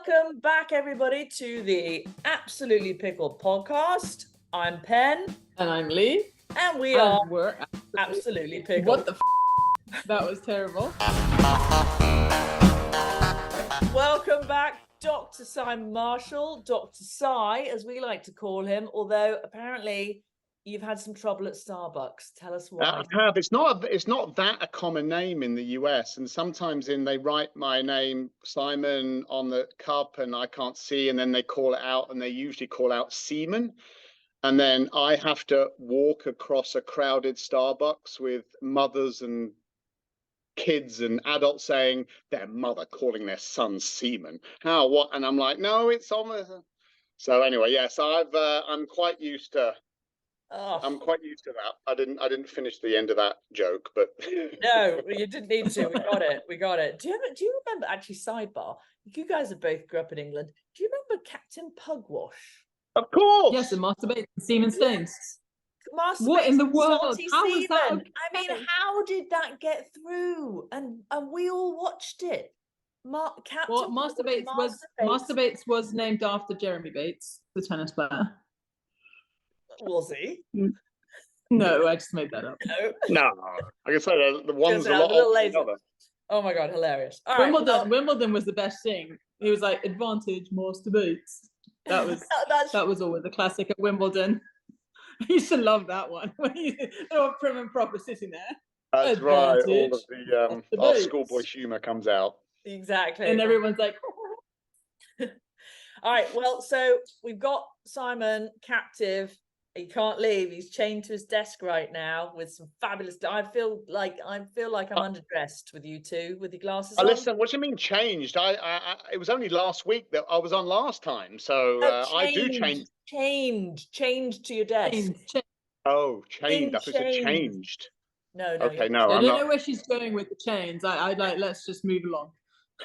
Welcome back, everybody, to the Absolutely Pickled podcast. I'm Pen. And I'm Lee. And we're absolutely pickled. What the f***? That was terrible. Welcome back, Dr. Simon Marshall, Dr. Si, as we like to call him, although apparently you've had some trouble at Starbucks. Tell us why. I have. It's not that a common name in the US, and sometimes they write my name Simon on the cup and I can't see, and then they call it out, and they usually call out Seaman, and then I have to walk across a crowded Starbucks with mothers and kids and adults saying their mother calling their son Seaman. How? What? And I'm like, no, it's almost. So anyway, yes, I'm quite used to. Oh. I'm quite used to that. I didn't finish the end of that joke, but no, you didn't need to. We got it. Do you remember, actually, sidebar? You guys have both grew up in England. Do you remember Captain Pugwash? Of course. Yes, and masturbate semen stains. What in the world? How was that? Okay? I mean, how did that get through? And we all watched it. Captain Masturbates was named after Jeremy Bates, the tennis player. Was he? No, I just made that up. No, I can say the one's a lot later. Oh my god, hilarious! All Wimbledon was the best thing. He was like advantage masturbates. That was always a classic at Wimbledon. I used to love that one when they were prim and proper sitting there. That's right. All of our schoolboy humour comes out. Exactly, and everyone's like. All right, well, so we've got Simon captive. He can't leave. He's chained to his desk right now with some fabulous. I feel like I'm underdressed with you two with your glasses on. Listen, what do you mean changed? It was only last week that I was on last time, so I do change. Changed to your desk. Oh, changed. I thought it changed. No. Okay, no. I don't know where she's going with the chains. I like. Let's just move along.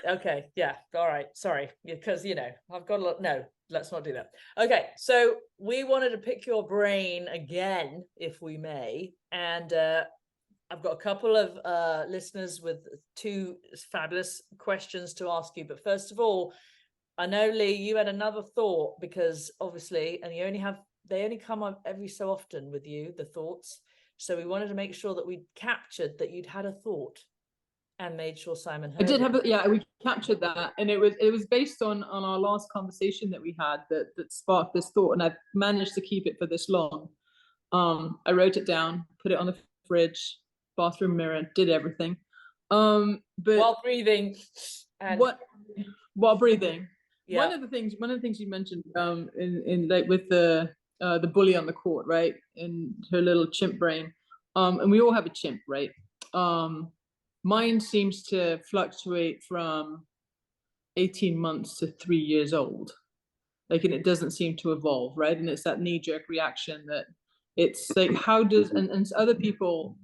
Okay. Yeah. All right. Sorry, because I've got a lot. No. Let's not do that. Okay, so we wanted to pick your brain again, if we may. And I've got a couple of listeners with two fabulous questions to ask you. But first of all, I know, Lee, you had another thought, because obviously, and they only come up every so often with you, the thoughts. So we wanted to make sure that we captured that you'd had a thought. And made sure Simon heard. I did have we captured that, and it was based on our last conversation that we had that sparked this thought, and I've managed to keep it for this long. I wrote it down, put it on the fridge, bathroom mirror, did everything. But while breathing, while breathing. Yeah. One of the things you mentioned in like with the bully on the court, right? In her little chimp brain, and we all have a chimp, right? Mine seems to fluctuate from 18 months to 3 years old. And it doesn't seem to evolve, right? And it's that knee-jerk reaction that it's like, how does, and other people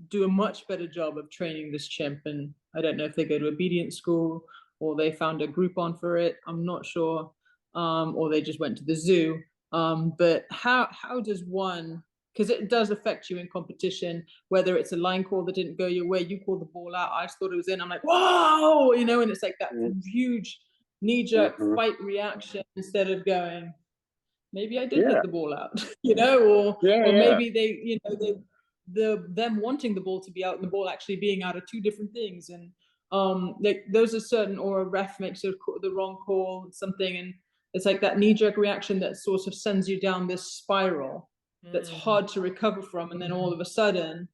do a much better job of training this chimp. And I don't know if they go to obedience school or they found a Groupon for it. I'm not sure. Or they just went to the zoo. But how does one, because it does affect you in competition, whether it's a line call that didn't go your way, you call the ball out, I thought it was in, I'm like, whoa, and it's like that huge knee-jerk fight reaction instead of going, maybe I did hit the ball out, or maybe they, them wanting the ball to be out and the ball actually being out are two different things. And like those are certain, or a ref makes the wrong call, something, and it's like that knee-jerk reaction that sort of sends you down this spiral that's hard to recover from, and then all of a sudden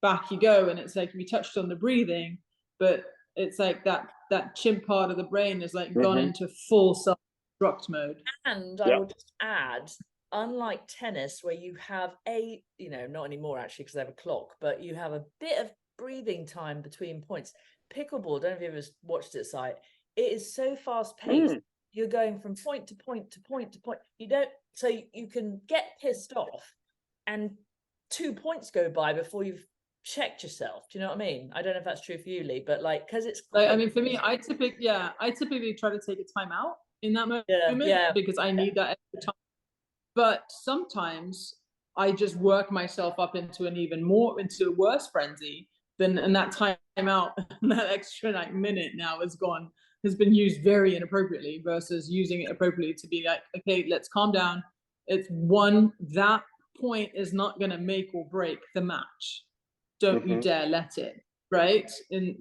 back you go. And it's like we touched on the breathing, but it's like that chimp part of the brain is like gone into full self-destruct mode. And I will just add, unlike tennis where you have not anymore actually because they have a clock, but you have a bit of breathing time between points. Pickleball, don't know if you've ever watched it, site, it is so fast paced. You're going from point to point to point to point. So you can get pissed off and 2 points go by before you've checked yourself. Do you know what I mean? I don't know if that's true for you, Lee, but because it's like, I mean, for me, I typically try to take a time out in that moment because I need that extra time. But sometimes I just work myself up into a worse frenzy and that time out, that extra minute now is gone. has been used very inappropriately versus using it appropriately to be like, okay, let's calm down. It's that point is not going to make or break the match. Don't you dare let it, right?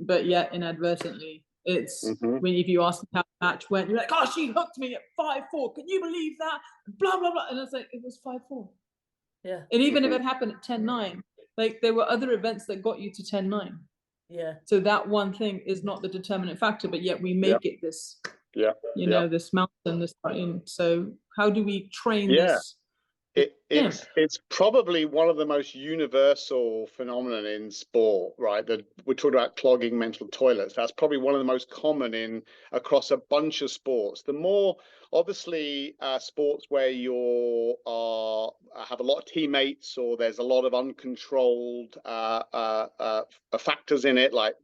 But yet inadvertently, it's when if you ask how the match went, you're like, oh, she hooked me at 5-4. Can you believe that? Blah blah blah. And it's like, it was 5-4. Yeah. And even if it happened at 10-9, like there were other events that got you to 10-9. Yeah. So that one thing is not the determinant factor, but yet we make it this, you know, this mountain, this. So how do we train this? It's probably one of the most universal phenomenon in sport, right? That we're talking about clogging mental toilets. That's probably one of the most common across a bunch of sports. The more obviously sports where you have a lot of teammates, or there's a lot of uncontrolled factors in it, like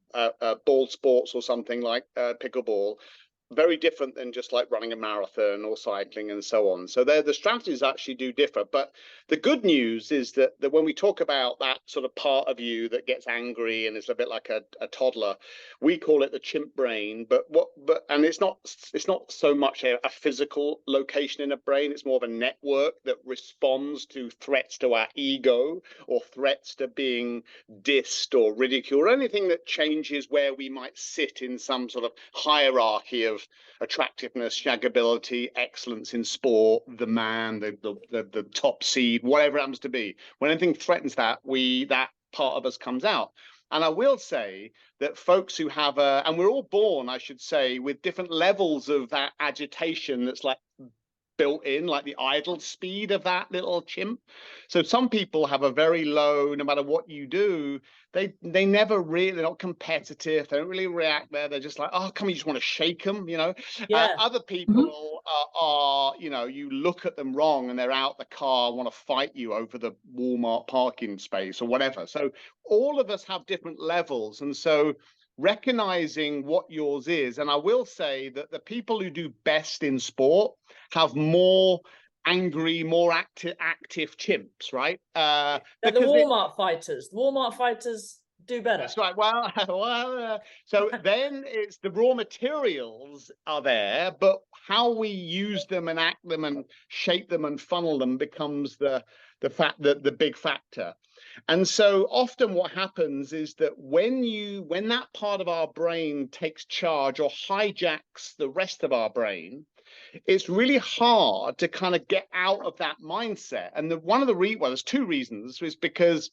ball sports or something like pickleball. Very different than just like running a marathon or cycling and so on. So the strategies actually do differ. But the good news is that when we talk about that sort of part of you that gets angry and is a bit like a toddler, we call it the chimp brain. But it's not so much a physical location in a brain. It's more of a network that responds to threats to our ego, or threats to being dissed or ridiculed, or anything that changes where we might sit in some sort of hierarchy of attractiveness, shaggability, excellence in sport, the man, the top seed, whatever it happens to be. When anything threatens that, that part of us comes out. And I will say that folks who have and we're all born, I should say, with different levels of that agitation that's like built in, like the idle speed of that little chimp. So some people have a very low, no matter what you do, they never really, they're not competitive, they don't really react there, they're just like, oh, come on, you just want to shake them, you know. Other people are, you know, you look at them wrong and they're out the car, want to fight you over the Walmart parking space or whatever. So all of us have different levels, and so recognizing what yours is. And I will say that the people who do best in sport have more angry, more active chimps, right? The Walmart fighters. The Walmart fighters do better. That's right. Well, so then it's the raw materials are there, but how we use them and act them and shape them and funnel them becomes the big factor. And so often what happens is that when that part of our brain takes charge or hijacks the rest of our brain, it's really hard to kind of get out of that mindset. And there's two reasons, is because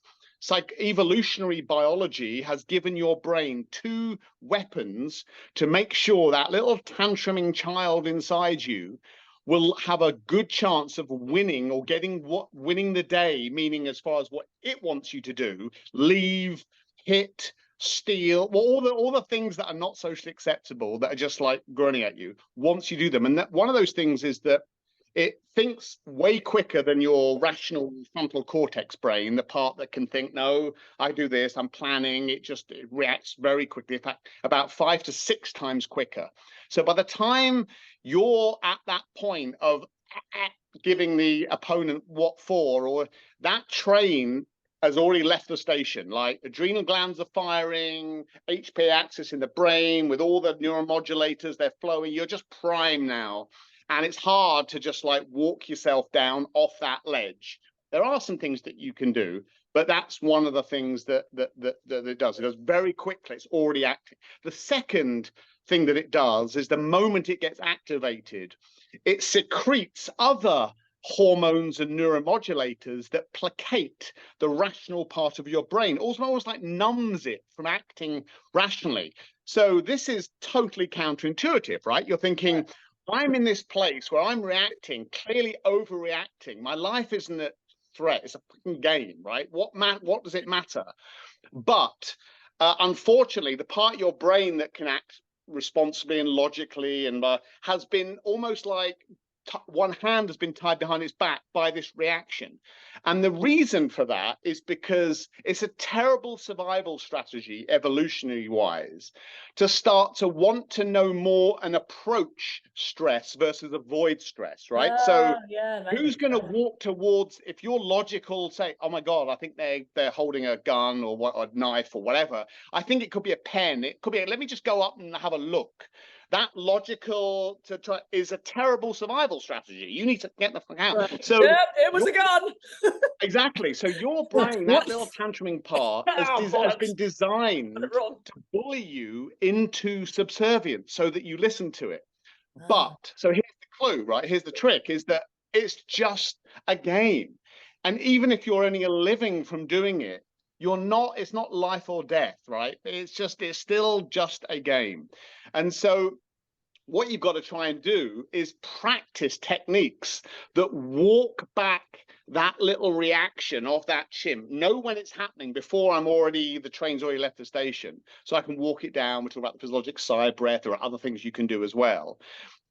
evolutionary biology has given your brain two weapons to make sure that little tantruming child inside you will have a good chance of winning, or winning the day, meaning as far as what it wants you to do, leave, hit, steal, all the things that are not socially acceptable, that are just like groaning at you, once you do them. And that one of those things is that it thinks way quicker than your rational frontal cortex brain, the part that can think, no, I do this, I'm planning. It reacts very quickly. In fact, about 5 to 6 times quicker. So by the time you're at that point of giving the opponent what for, or that train has already left the station, like adrenal glands are firing, HPA axis in the brain with all the neuromodulators, they're flowing, you're just prime now. And it's hard to just like walk yourself down off that ledge. There are some things that you can do, but that's one of the things that it does. It does very quickly. It's already active. The second thing that it does is the moment it gets activated, it secretes other hormones and neuromodulators that placate the rational part of your brain, almost like numbs it from acting rationally. So this is totally counterintuitive, right? You're thinking, I'm in this place where I'm reacting, clearly overreacting. My life isn't a threat. It's a fucking game, right? What does it matter? But unfortunately, the part of your brain that can act responsibly and logically and has been almost like one hand has been tied behind its back by this reaction. And the reason for that is because it's a terrible survival strategy, evolutionary wise, to start to want to know more and approach stress versus avoid stress, right? So who's going to walk towards, if you're logical, say, oh my God, I think they're holding a gun or a knife or whatever. I think it could be a pen. It could be, let me just go up and have a look. that logical to try is a terrible survival strategy. You need to get the fuck out. Right. So Yep, it was a gun. exactly. So your brain, What? that little tantruming part, has bollocks. been designed Wrong. to bully you into subservience so that you listen to it. Ah. But so here's the clue, right? Here's the trick: is that it's just a game, and even if you're earning a living from doing it, you're not. It's not life or death, right? It's still just a game, and so what you've got to try and do is practice techniques that walk back that little reaction of that chimp. Know when it's happening before the train's already left the station, so I can walk it down. We talk about the physiologic sigh breath. There are other things you can do as well.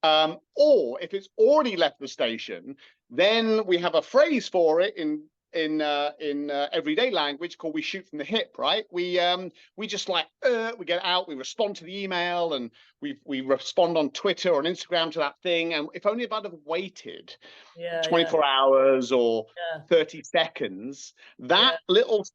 Or if it's already left the station, then we have a phrase for it in everyday language called "we shoot from the hip," right? We just like we get out, we respond to the email, and we respond on Twitter or on Instagram to that thing. And if only if I'd have waited 24 hours or 30 seconds, that little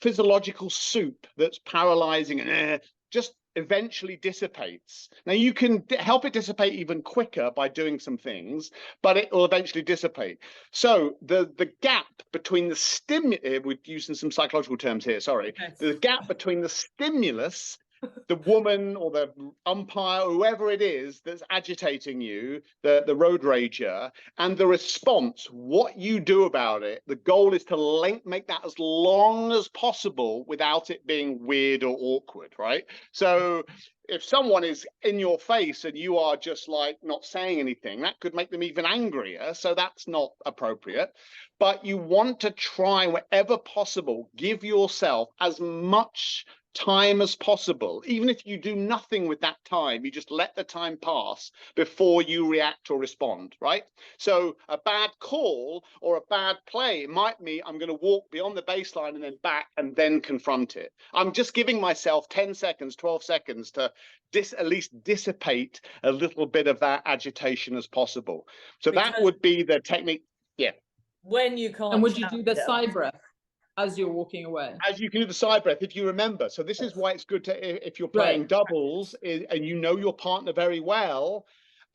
physiological soup that's paralyzing and just eventually dissipates. Now you can help it dissipate even quicker by doing some things, but it will eventually dissipate. So the gap between the stimulus, we're using some psychological terms here, sorry, the gap between the stimulus, the woman or the umpire, whoever it is that's agitating you, the road rager, and the response, what you do about it, the goal is to make that as long as possible without it being weird or awkward, right? So if someone is in your face and you are just like not saying anything, that could make them even angrier. So that's not appropriate. But you want to try, wherever possible, give yourself as much time as possible. Even if you do nothing with that time, you just let the time pass before you react or respond, right? So a bad call or a bad play might mean I'm going to walk beyond the baseline and then back and then confront it. I'm just giving myself 10 seconds, 12 seconds to at least dissipate a little bit of that agitation as possible. So that would be the technique. Yeah. When you can't. And would you do the sigh breath as you're walking away? As you can do the side breath, if you remember. So this is why it's good to, if you're playing doubles and you know your partner very well,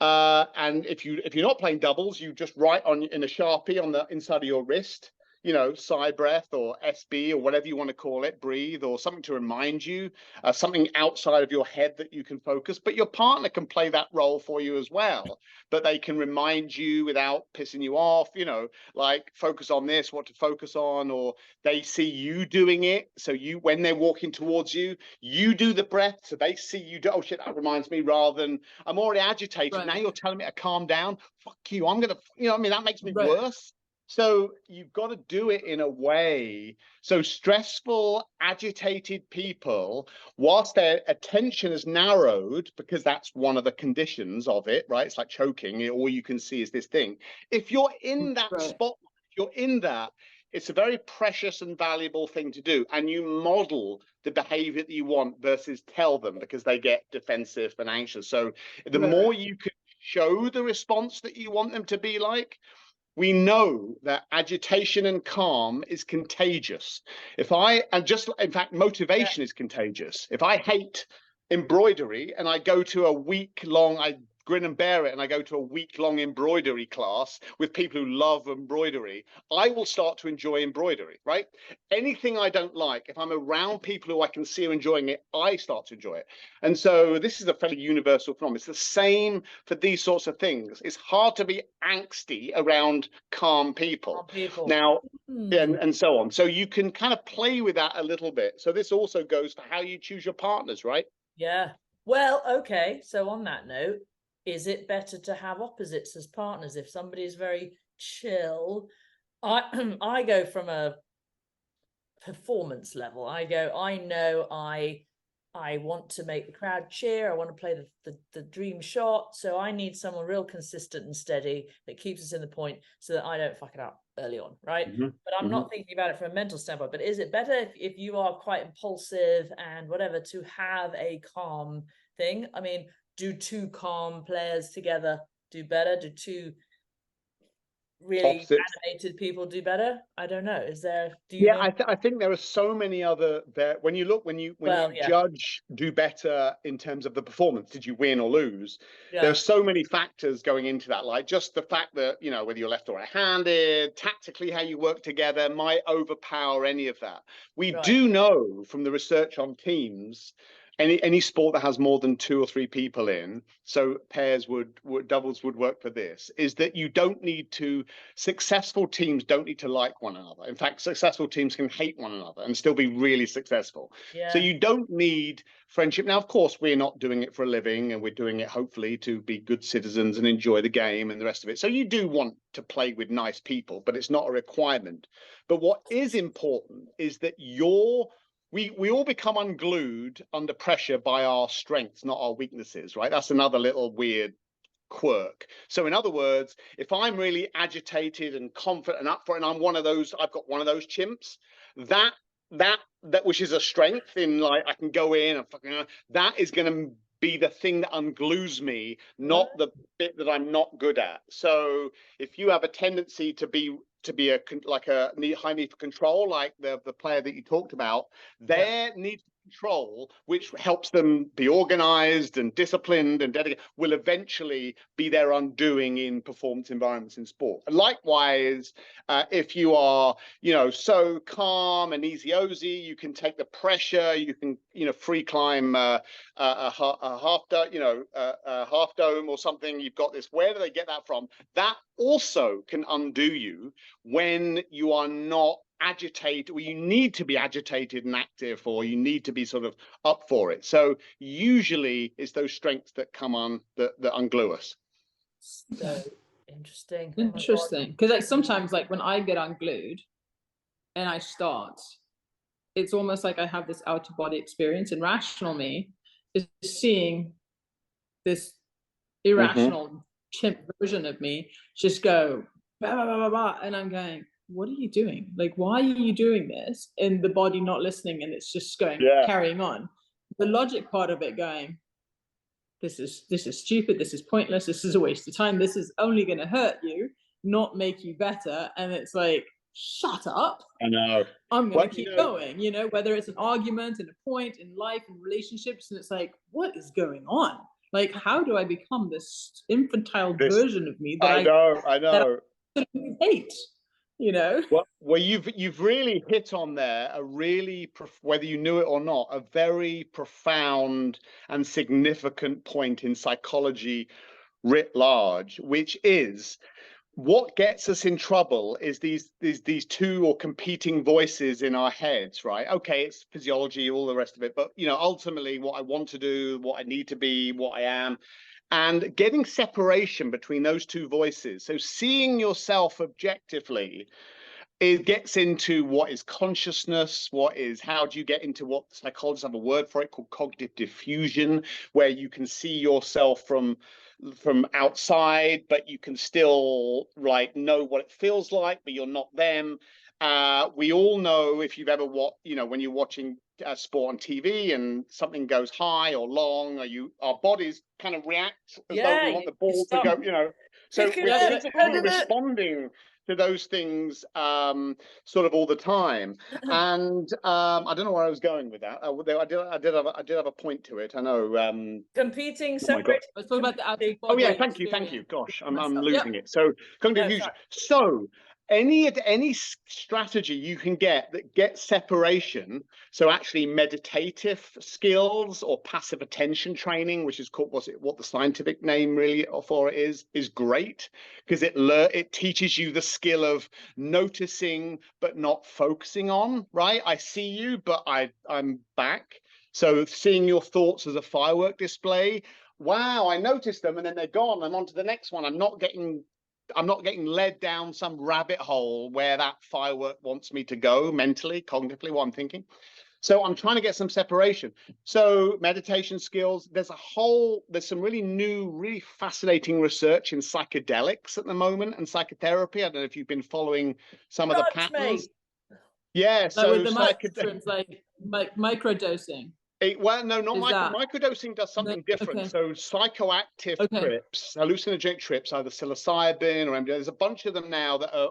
and if you're not playing doubles, you just write in a Sharpie on the inside of your wrist, you know, sigh breath or SB or whatever you want to call it, breathe, or something to remind you, something outside of your head that you can focus. But your partner can play that role for you as well. But they can remind you without pissing you off, you know, like focus on this, what to focus on, or they see you doing it. So when they're walking towards you, you do the breath. So they see you do, oh shit, that reminds me, rather than I'm already agitated. Right. Now you're telling me to calm down. Fuck you. I'm going to, you know what I mean? That makes me worse. So you've got to do it in a way. So stressful, agitated people, whilst their attention is narrowed, because that's one of the conditions of it, right? It's like choking. All you can see is this thing. If you're in that spot, if you're in that, it's a very precious and valuable thing to do. And you model the behavior that you want versus tell them, because they get defensive and anxious. So the more you can show the response that you want them to be like, we know that agitation and calm is contagious. In fact, motivation is contagious. If I hate embroidery and I go to a week-long, I grin and bear it, and I go to a week-long embroidery class with people who love embroidery, I will start to enjoy embroidery, right? Anything I don't like, if I'm around people who I can see are enjoying it, I start to enjoy it. And so this is a fairly universal phenomenon. It's the same for these sorts of things. It's hard to be angsty around calm people. Now, and so on. So you can kind of play with that a little bit. So this also goes for how you choose your partners, right? Yeah. Well, okay. So on that note, is it better to have opposites as partners? If somebody is very chill, I go from a performance level. I know I want to make the crowd cheer. I want to play the dream shot. So I need someone real consistent and steady that keeps us in the point so that I don't fuck it up early on, right? But I'm not thinking about it from a mental standpoint. But is it better if you are quite impulsive and whatever to have a calm thing? I mean, do two calm players together do better? Do two really opposites. animated people do better? I don't know. Is there? Do you Yeah, know? I think there are so many other there. When you look, when you Well, yeah, judge do better in terms of the performance, did you win or lose? There are yeah, so many factors going into that, like just the fact that, you know, whether you're left or right-handed, tactically how you work together might overpower any of that. We right. do know from the research on teams, any sport that has more than 2 or 3 people in, so pairs would doubles would work for this, is that you don't need to, successful teams don't need to like one another. In fact, successful teams can hate one another and still be really successful. So Yeah, you don't need friendship. Now, of course, we're not doing it for a living, and we're doing it hopefully to be good citizens and enjoy the game and the rest of it. So you do want to play with nice people, but it's not a requirement. But what is important is that we all become unglued under pressure by our strengths, not our weaknesses, right? That's another little weird quirk. So in other words, if I'm really agitated and confident and up for it, and I'm one of those, I've got one of those chimps, that which is a strength in, like, I can go in and fucking, that is going to be the thing that unglues me, right. not the bit that I'm not good at. So if you have a tendency to be a high need for control, like the player that you talked about, Yeah. their need for control, which helps them be organized and disciplined and dedicated, will eventually be their undoing in performance environments in sport. And likewise, if you are, you know, so calm and easy ozy, you can take the pressure, you can, you know, free climb a half dome or something. You've got this. Where do they get that from? That also can undo you when you are not agitated, or you need to be agitated and active, or you need to be sort of up for it. So usually it's those strengths that come on that unglue us. So interesting. Oh my God. Interesting. Because like sometimes, like when I get unglued and I start, it's almost like I have this out of body experience, and rational me is seeing this irrational chimp version of me just go blah, blah, blah, blah, blah, and I'm going, what are you doing? Like, why are you doing this? And the body not listening, and it's just going, carrying on. The logic part of it going, this is stupid, this is pointless, this is a waste of time, this is only going to hurt you, not make you better. And it's like, shut up. I know. I'm going to keep going, you know, whether it's an argument and a point in life and relationships. And it's like, what is going on? Like, how do I become this infantile version of me that I know that I hate, you know? Well, you've really hit on there a really, whether you knew it or not, a very profound and significant point in psychology writ large, which is, what gets us in trouble is these two or competing voices in our heads, right? Okay, it's physiology, all the rest of it, but, you know, ultimately what I want to do, what I need to be, what I am, and getting separation between those two voices. So seeing yourself objectively, it gets into what is consciousness, how do you get into what psychologists have a word for it called cognitive diffusion, where you can see yourself from outside, but you can still, like, know what it feels like, but you're not them. We all know, if you've ever when you're watching sport on TV and something goes high or long, or our bodies kind of react as though we want the ball to go, you know. So we're physically responding to those things sort of all the time. And I don't know where I was going with that. I did have a point to it. I know. Competing, separating. Let's talk about the out of body. Oh yeah, thank you. Gosh, I'm losing it. So cognitive fusion. So any strategy you can get that gets separation, so actually meditative skills or passive attention training, which is called, what the scientific name really for it is great, because it teaches you the skill of noticing but not focusing on, right? I see you, but I'm back. So seeing your thoughts as a firework display. Wow, I noticed them and then they're gone. I'm on to the next one. I'm not getting led down some rabbit hole where that firework wants me to go mentally, cognitively, what I'm thinking. So I'm trying to get some separation. So meditation skills, there's some really new, really fascinating research in psychedelics at the moment, and psychotherapy. I don't know if you've been following some of the patterns. Yeah, so with the mushrooms, like microdosing. Well, no, not Is that microdosing does something different. okay? So psychoactive Okay. trips, hallucinogenic trips, either psilocybin or MDMA, there's a bunch of them now that are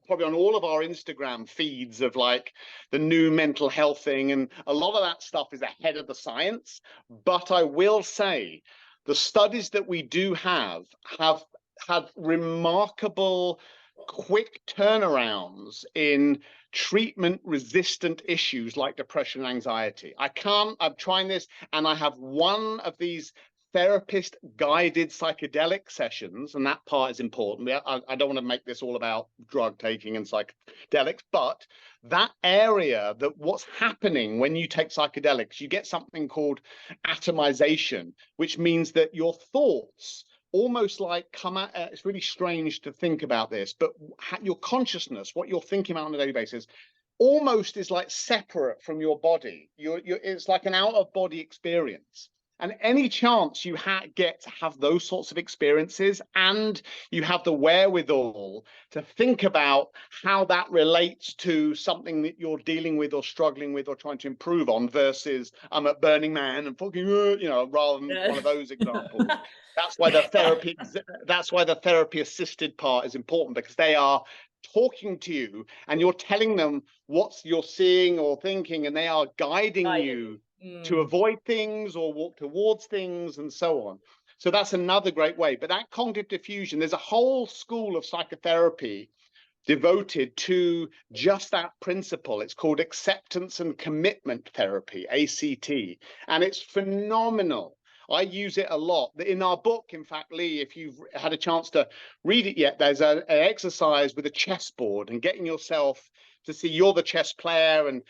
probably on all of our Instagram feeds of like the new mental health thing. And a lot of that stuff is ahead of the science. But I will say the studies that we do have had remarkable quick turnarounds in treatment resistant issues like depression and anxiety. I'm trying this, and I have one of these therapist guided psychedelic sessions, and that part is important. I don't want to make this all about drug taking and psychedelics, but that area, that what's happening when you take psychedelics, you get something called atomization, which means that your thoughts almost like come out. It's really strange to think about this, but your consciousness, what you're thinking about on a daily basis, almost is like separate from your body. It's like an out of body experience. And any chance you get to have those sorts of experiences, and you have the wherewithal to think about how that relates to something that you're dealing with or struggling with or trying to improve on, versus I'm at Burning Man and fucking, rather than one of those examples. That's why the therapy assisted part is important, because they are talking to you and you're telling them what you're seeing or thinking, and they are guiding you to avoid things or walk towards things and so on. So that's another great way. But that cognitive diffusion, there's a whole school of psychotherapy devoted to just that principle. It's called acceptance and commitment therapy, ACT, and it's phenomenal. I use it a lot. In our book, in fact, Lee, if you've had a chance to read it yet, there's an exercise with a chessboard and getting yourself to see you're the chess player and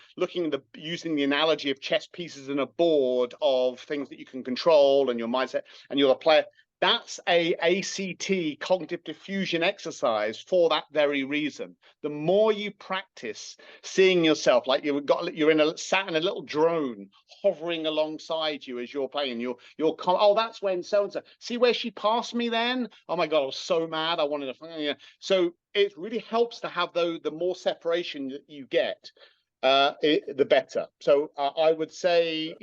using the analogy of chess pieces in a board of things that you can control and your mindset, and you're the player. That's a ACT, cognitive diffusion exercise, for that very reason. The more you practice seeing yourself like you're sat in a little drone hovering alongside you as you're playing, oh, that's when so and so. See where she passed me then? Oh my God, I was so mad. I wanted to. So it really helps to have the more separation that you get, the better. So I would say,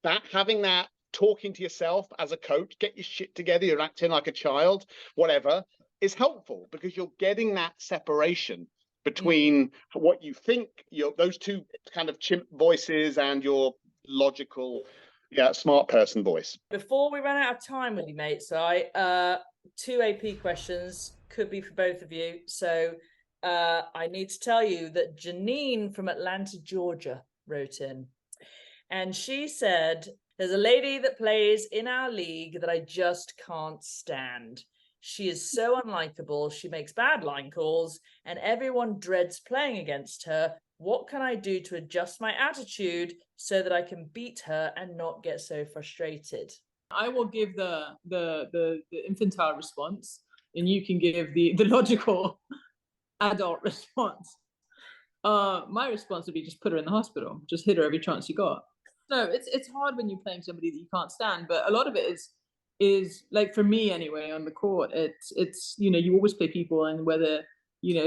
that having that, talking to yourself as a coach, get your shit together, you're acting like a child, whatever, is helpful, because you're getting that separation between what you think, those two kind of chimp voices, and your logical, smart person voice. Before we run out of time with you, mate, so two AP questions, could be for both of you. So I need to tell you that Janine from Atlanta, Georgia wrote in, and she said, there's a lady that plays in our league that I just can't stand. She is so unlikable. She makes bad line calls, and everyone dreads playing against her. What can I do to adjust my attitude so that I can beat her and not get so frustrated? I will give the infantile response, and you can give the logical adult response. My response would be just put her in the hospital. Just hit her every chance you got. No, it's hard when you're playing somebody that you can't stand, but a lot of it is like, for me anyway, on the court, it's you always play people, and whether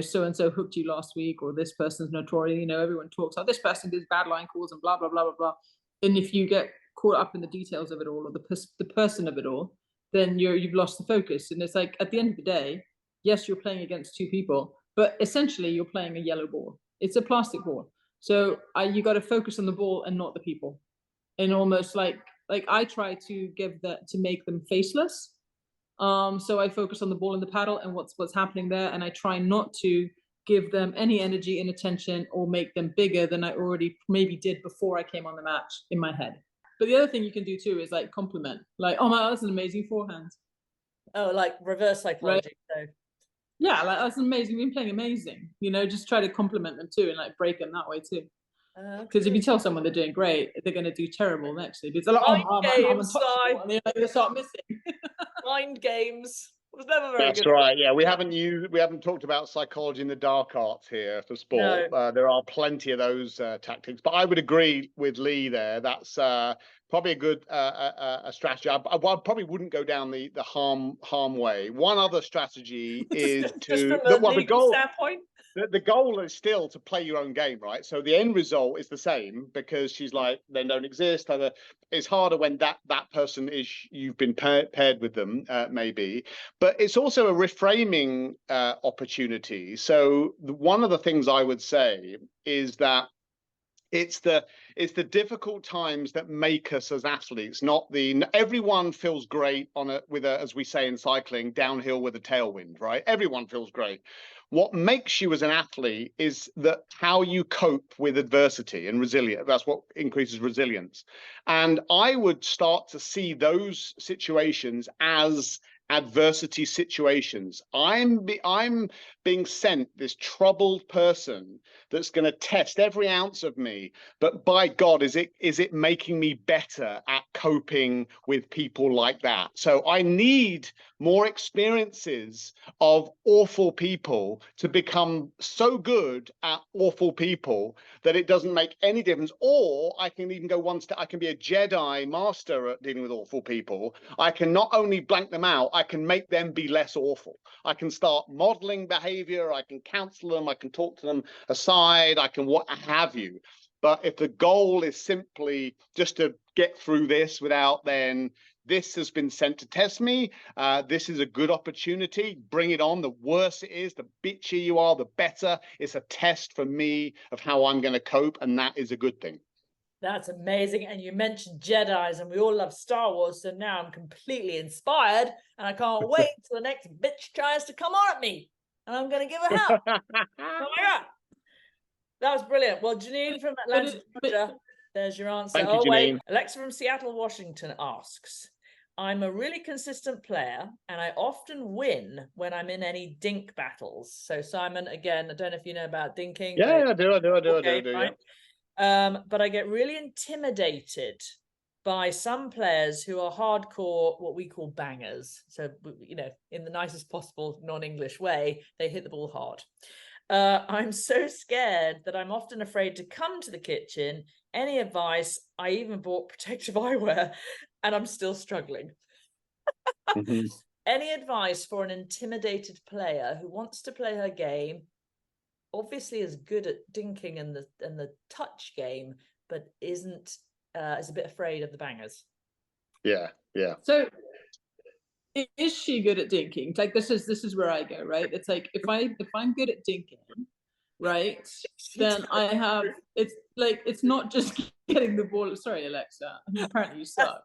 so and so hooked you last week, or this person's notorious, everyone talks, oh, this person does bad line calls and blah blah blah blah blah. And if you get caught up in the details of it all, or the person of it all, then you've lost the focus. And it's like, at the end of the day, yes, you're playing against two people, but essentially you're playing a yellow ball. It's a plastic ball. So you got to focus on the ball and not the people. And almost like I try to make them faceless. So I focus on the ball and the paddle and what's happening there, and I try not to give them any energy and attention or make them bigger than I already maybe did before I came on the match in my head. But the other thing you can do too is like compliment, like, oh my, that's an amazing forehand. Oh, like reverse psychology. Right? So yeah, like, that's amazing. You've been playing amazing. Just try to compliment them too, and like break them that way too. Because if you tell someone they're doing great, they're going to do terrible next week. It's like, I'm untouchable, and they start missing. Mind games. Was never very That's good. right. Yeah, we haven't talked about psychology in the dark arts here for sport. No. There are plenty of those tactics, but I would agree with Lee there. That's Probably a good a strategy. I probably wouldn't go down the harm way. One other strategy is just to from the the legal goal. standpoint. The goal is still to play your own game, right? So the end result is the same, because she's like, they don't exist. It's harder when that person is, you've been paired with them, maybe. But it's also a reframing opportunity. So one of the things I would say is that it's the difficult times that make us as athletes, not everyone feels great with a, as we say in cycling, downhill with a tailwind, right? Everyone feels great. What makes you as an athlete is that how you cope with adversity and resilience. That's what increases resilience. And I would start to see those situations as adversity situations. I'm being sent this troubled person that's going to test every ounce of me, but by God, is it making me better at coping with people like that? So I need more experiences of awful people to become so good at awful people that it doesn't make any difference. Or I can even go one step, I can be a Jedi master at dealing with awful people. I can not only blank them out, I can make them be less awful. I can start modeling behavior, I can counsel them, I can talk to them aside, I can what have you. But if the goal is simply just to get through this without then, this has been sent to test me, this is a good opportunity, bring it on. The worse it is, the bitchier you are, the better. It's a test for me of how I'm going to cope, and that is a good thing. That's amazing. And you mentioned Jedis, and we all love Star Wars, so now I'm completely inspired, and I can't wait till the next bitch tries to come on at me, and I'm going to give her hell. Oh my God. That was brilliant. Well, Janine from Atlanta, Georgia, there's your answer. Thank you, Janine. Wait. Alexa from Seattle, Washington asks, I'm a really consistent player, and I often win when I'm in any dink battles. So Simon, again, I don't know if you know about dinking. Yeah, I do. Right? Yeah. But I get really intimidated by some players who are hardcore, what we call bangers. So, you know, in the nicest possible non-English way, they hit the ball hard. I'm so scared that I'm often afraid to come to the kitchen. Any advice? I even bought protective eyewear, and I'm still struggling. Mm-hmm. Any advice for an intimidated player who wants to play her game, obviously is good at dinking and the touch game, but is a bit afraid of the bangers? Yeah. So is she good at dinking? Like this is where I go, right? It's like if I'm good at dinking, right, then I have, it's like, it's not just getting the ball. Sorry, Alexa. I mean, apparently you suck.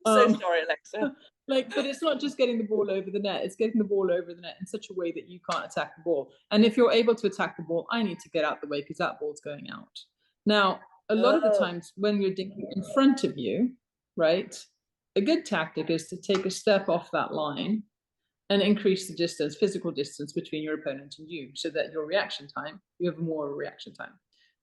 So sorry, Alexa. But it's not just getting the ball over the net, it's getting the ball over the net in such a way that you can't attack the ball. And if you're able to attack the ball, I need to get out the way because that ball's going out. Now, a lot of the times when you're dinking in front of you, right, a good tactic is to take a step off that line and increase the distance, physical distance between your opponent and you, so that your reaction time, you have more reaction time.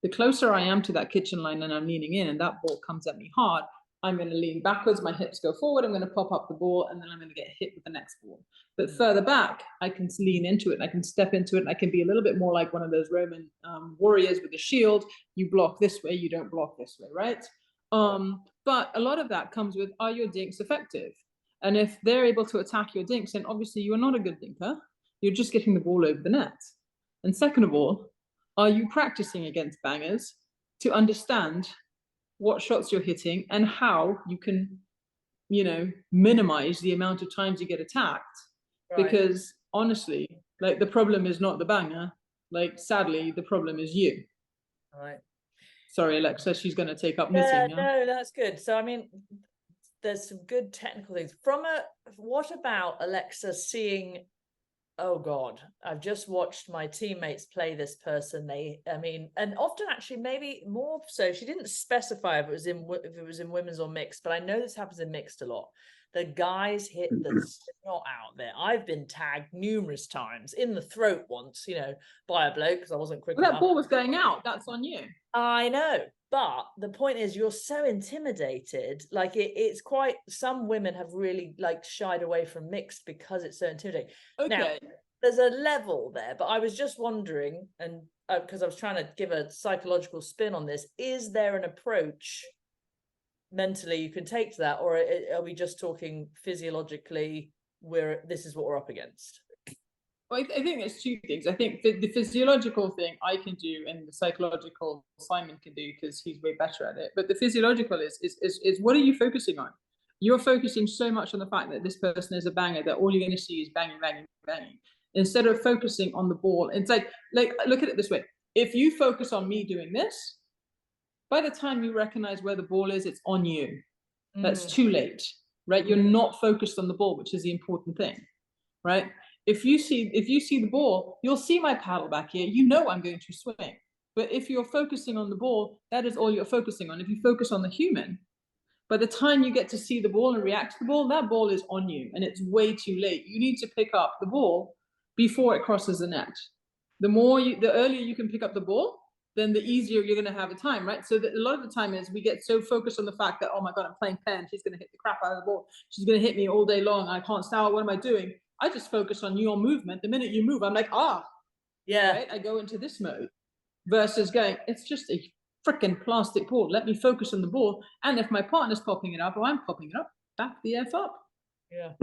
The closer I am to that kitchen line and I'm leaning in and that ball comes at me hard, I'm going to lean backwards, my hips go forward, I'm going to pop up the ball, and then I'm going to get hit with the next ball. But further back, I can lean into it, and I can step into it, and I can be a little bit more like one of those Roman warriors with a shield. You block this way, you don't block this way, right? But a lot of that comes with, are your dinks effective? And if they're able to attack your dinks, then obviously you are not a good dinker. You're just getting the ball over the net. And second of all, are you practicing against bangers to understand what shots you're hitting and how you can, you know, minimize the amount of times you get attacked? Right. Because honestly, like, the problem is not the banger. Like, sadly, the problem is you. Right. Sorry, Alexa, she's going to take up knitting. Yeah, no, that's good. So, I mean, there's some good technical things. What about Alexa seeing, oh God, I've just watched my teammates play this person. And often actually maybe more so, she didn't specify if it was in women's or mixed, but I know this happens in mixed a lot. The guys hit the snot out there. I've been tagged numerous times, in the throat once, you know, by a bloke because I wasn't quick enough. That ball was going out. That's on you. I know. But the point is, you're so intimidated. Like it's quite, some women have really like shied away from mixed because it's so intimidating. Okay. Now, there's a level there, but I was just wondering, and because I was trying to give a psychological spin on this, is there an approach mentally you can take to that, or are we just talking physiologically? This is what we're up against. Well, I think there's two things. I think the physiological thing I can do, and the psychological Simon can do because he's way better at it. But the physiological is what are you focusing on? You're focusing so much on the fact that this person is a banger that all you're going to see is banging, banging, banging. Instead of focusing on the ball, it's like look at it this way: if you focus on me doing this, by the time you recognize where the ball is, it's on you. That's too late, right? You're not focused on the ball, which is the important thing, right? If you see the ball, you'll see my paddle back here. You know I'm going to swing. But if you're focusing on the ball, that is all you're focusing on. If you focus on the human, by the time you get to see the ball and react to the ball, that ball is on you, and it's way too late. You need to pick up the ball before it crosses the net. The earlier you can pick up the ball, then the easier you're going to have a time, right? So that a lot of the time is we get so focused on the fact that, oh my God, I'm playing pen. She's going to hit the crap out of the ball. She's going to hit me all day long. I can't style. What am I doing? I just focus on your movement. The minute you move, I'm like, yeah, right? I go into this mode versus going, it's just a freaking plastic ball. Let me focus on the ball. And if my partner's popping it up or I'm popping it up, back the F up. Yeah.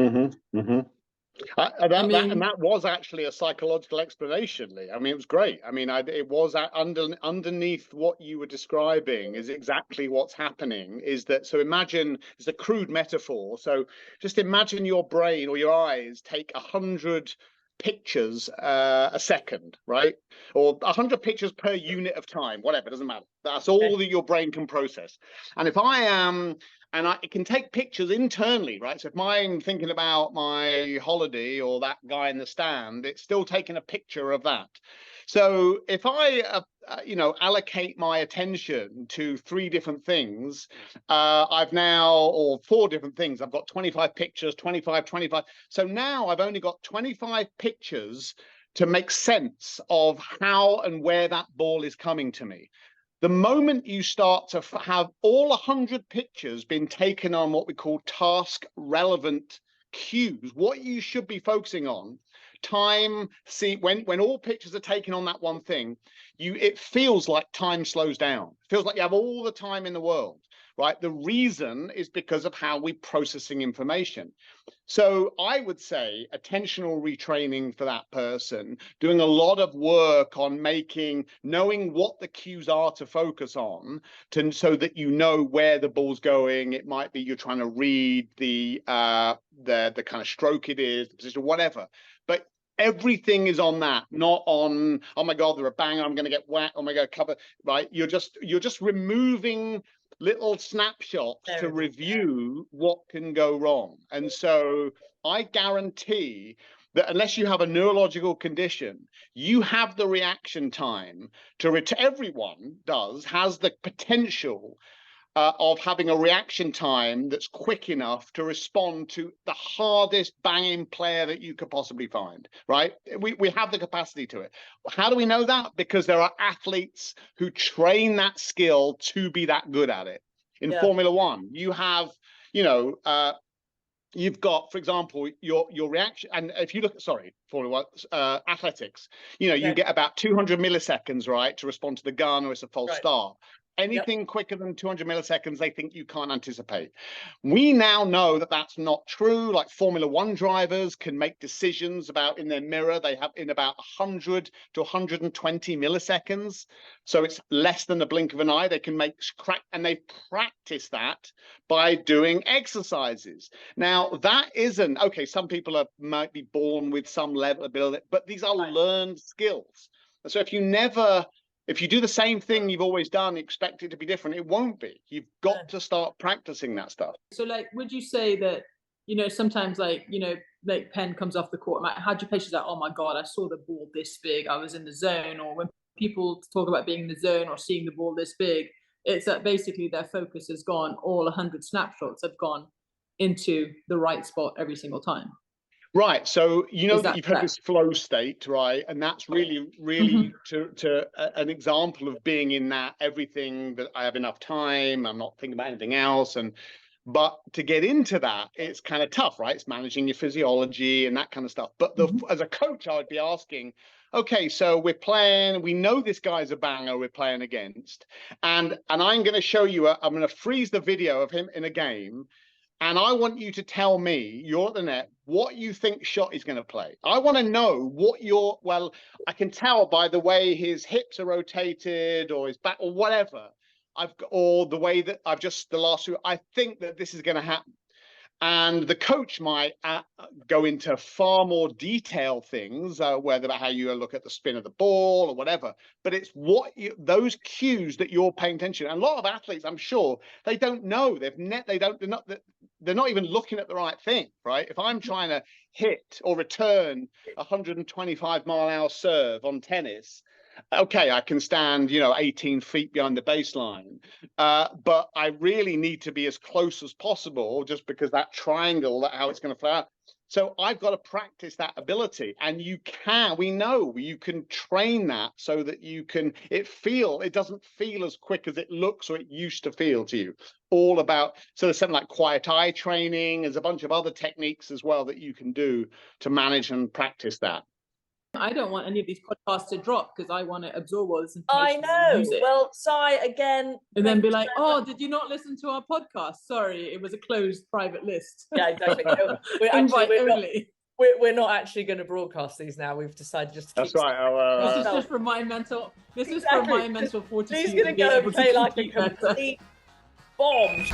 That was actually a psychological explanation, Lee. I mean, it was great. I mean, it was underneath what you were describing is exactly what's happening. Is that so? Imagine it's a crude metaphor. So just imagine your brain or your eyes take 100 pictures a second, right? Or 100 pictures per unit of time, whatever, doesn't matter. That's all that your brain can process. And if I am it can take pictures internally, right? So if I'm thinking about my holiday or that guy in the stand, it's still taking a picture of that. So if I, allocate my attention to 3 different things, or 4 different things, I've got 25 pictures, 25. So now I've only got 25 pictures to make sense of how and where that ball is coming to me. The moment you start to have all 100 pictures been taken on what we call task relevant cues, what you should be focusing on, when all pictures are taken on that one thing, it feels like time slows down. It feels like you have all the time in the world, right? The reason is because of how we're processing information. So I would say attentional retraining for that person, doing a lot of work on knowing what the cues are to focus on, so that you know where the ball's going. It might be you're trying to read the kind of stroke it is, the position, whatever. But everything is on that, not on, oh my God, they're a banger, I'm going to get whacked, oh my God, cover, right? You're just removing little snapshots to review what can go wrong. And so I guarantee that unless you have a neurological condition, you have the reaction time everyone has the potential of having a reaction time that's quick enough to respond to the hardest banging player that you could possibly find, right? We have the capacity to it. How do we know that? Because there are athletes who train that skill to be that good at it. In Formula One, you have, you've got, for example, your reaction. And if you look at, Formula One, athletics, you get about 200 milliseconds, right, to respond to the gun or it's a false start. Anything quicker than 200 milliseconds, they think you can't anticipate. We now know that that's not true. Like Formula One drivers can make decisions in their mirror. They have in about 100 to 120 milliseconds. So it's less than the blink of an eye. They can and they practice that by doing exercises. Now, that isn't, okay, some people might be born with some level of ability, but these are learned skills. And so if you do the same thing you've always done, expect it to be different, it won't be. You've got to start practicing that stuff. So would you say that, sometimes Penn comes off the court, how'd you play? She's like, oh my God, I saw the ball this big, I was in the zone. Or when people talk about being in the zone or seeing the ball this big, it's that basically their focus has gone, all 100 snapshots have gone into the right spot every single time. Right. So, that you've had this flow state, right? And that's really to an example of being in that everything that I have enough time, I'm not thinking about anything else. And But to get into that, it's kind of tough, right? It's managing your physiology and that kind of stuff. But as a coach, I would be asking, okay, so we're playing, we know this guy's a banger we're playing against. And I'm going to show you, I'm going to freeze the video of him in a game. And I want you to tell me, you're at the net, what you think shot he's going to play. I want to know what well, I can tell by the way his hips are rotated or his back or whatever. Or the way that the last two, I think that this is going to happen. And the coach might go into far more detailed things, whether how you look at the spin of the ball or whatever. But it's those cues that you're paying attention. And a lot of athletes, I'm sure, they don't know. They're not even looking at the right thing, right? If I'm trying to hit or return 125-mile-an-hour serve on tennis, okay, I can stand, 18 feet behind the baseline, but I really need to be as close as possible, just because that triangle, how it's going to play out. So I've got to practice that ability, and we know you can train that so that it doesn't feel as quick as it looks or it used to feel to you. So there's something like quiet eye training. There's a bunch of other techniques as well that you can do to manage and practice that. I don't want any of these podcasts to drop because I want to absorb all this I information. know. And use it. Well, Si, again. And then be like, oh, did you not listen to our podcast? Sorry, it was a closed private list. Yeah, exactly. We're not actually going to broadcast these now. We've decided just to keep. That's right. This is just for my mental. This is for my mental fortitude. He's going to go and play like a complete bomb.